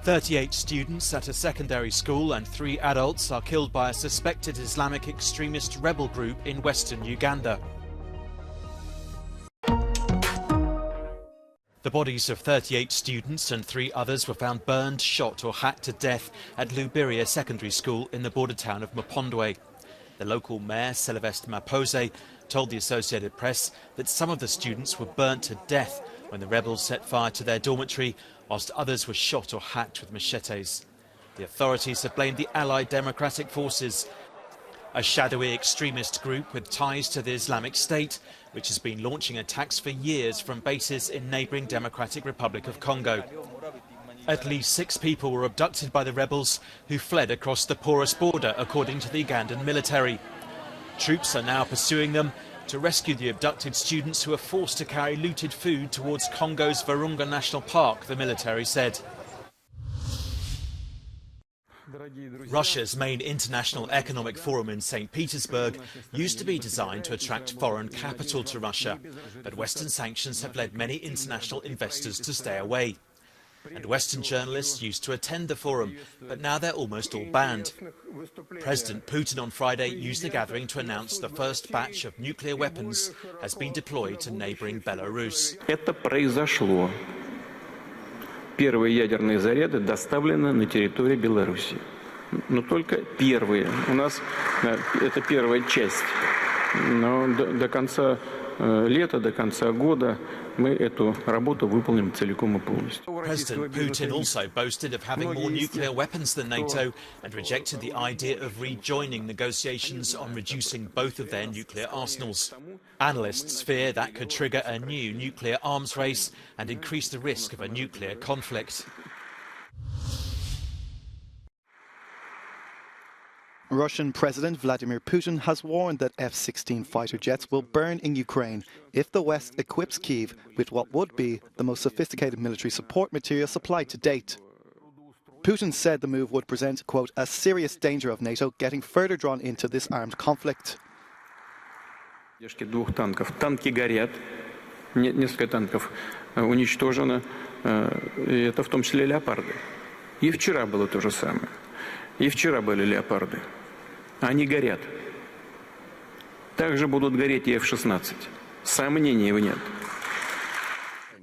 38 students at a secondary school and 3 adults are killed by a suspected Islamic extremist rebel group in western Uganda. The bodies of 38 students and 3 others were found burned, shot or hacked to death at Lubiria Secondary School in the border town of Mapondwe. The local mayor, Sylvester Mapose, told the Associated Press that some of the students were burnt to death when the rebels set fire to their dormitory, whilst others were shot or hacked with machetes. The authorities have blamed the Allied Democratic Forces, a shadowy extremist group with ties to the Islamic State, which has been launching attacks for years from bases in neighbouring Democratic Republic of Congo. At least 6 people were abducted by the rebels, who fled across the porous border, according to the Ugandan military. Troops are now pursuing them to rescue the abducted students, who are forced to carry looted food towards Congo's Virunga National Park, the military said. Russia's main international economic forum in St. Petersburg used to be designed to attract foreign capital to Russia, but Western sanctions have led many international investors to stay away. And Western journalists used to attend the forum, but now they're almost all banned. President Putin on Friday used the gathering to announce the first batch of nuclear weapons has been deployed to neighbouring Belarus. Это произошло. Первые ядерные заряды доставлены на территорию Беларуси. Но только первые. У нас это первая часть. Но до конца лета, до конца года мы эту работу выполним целиком и полностью. President Putin also boasted of having more nuclear weapons than NATO and rejected the idea of rejoining negotiations on reducing both of their nuclear arsenals. Analysts fear that could trigger a new nuclear arms race and increase the risk of a nuclear conflict. Russian President Vladimir Putin has warned that F-16 fighter jets will burn in Ukraine if the West equips Kyiv with what would be the most sophisticated military support material supplied to date. Putin said the move would present, quote, a serious danger of NATO getting further drawn into this armed conflict. Двух танков. Танки горят. Несколько танков уничтожено. Это в том числе леопарды. И вчера было то же самое. И вчера были леопарды. Они горят. Также будут гореть и F-16. Сомнений нет.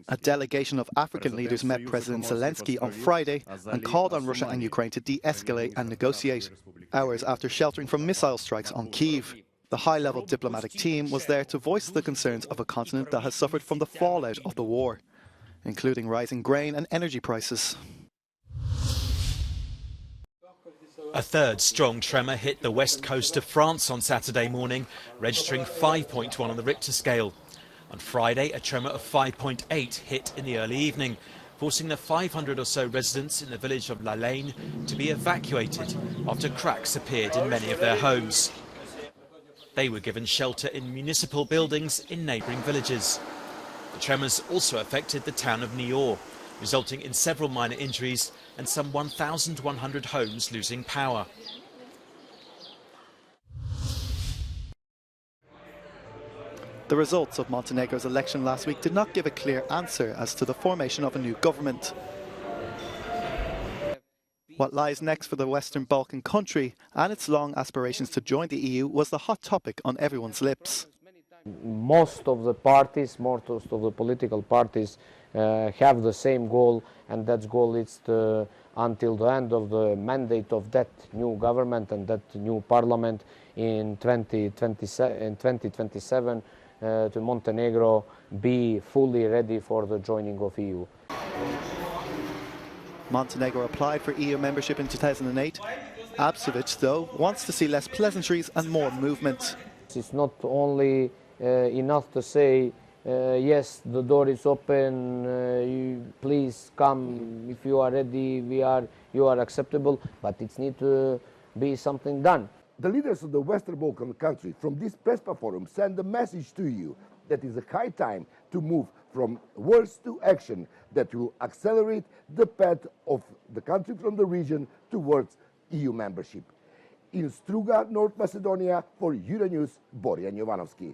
A delegation of African leaders met President Zelensky on Friday and called on Russia and Ukraine to de-escalate and negotiate, hours after sheltering from missile strikes on Kyiv. The high-level diplomatic team was there to voice the concerns of a continent that has suffered from the fallout of the war, including rising grain and energy prices. A third strong tremor hit the west coast of France on Saturday morning, registering 5.1 on the Richter scale. On Friday, a tremor of 5.8 hit in the early evening, forcing the 500 or so residents in the village of La Lane to be evacuated after cracks appeared in many of their homes. They were given shelter in municipal buildings in neighbouring villages. The tremors also affected the town of Niort, resulting in several minor injuries and some 1,100 homes losing power. The results of Montenegro's election last week did not give a clear answer as to the formation of a new government. What lies next for the Western Balkan country and its long aspirations to join the EU was the hot topic on everyone's lips. Most of the parties, most of the political parties have the same goal, and that goal is to, until the end of the mandate of that new government and that new parliament in 2027, to Montenegro be fully ready for the joining of EU. Montenegro applied for EU membership in 2008. Absevich, though, wants to see less pleasantries and more movement. It's not only enough to say, yes, the door is open, please come, if you are ready, you are acceptable, but it needs to be something done. The leaders of the Western Balkan countries from this press forum send a message to you that it is a high time to move from words to action that will accelerate the path of the country from the region towards EU membership. In Struga, North Macedonia, for Euronews, Borjan Jovanovski.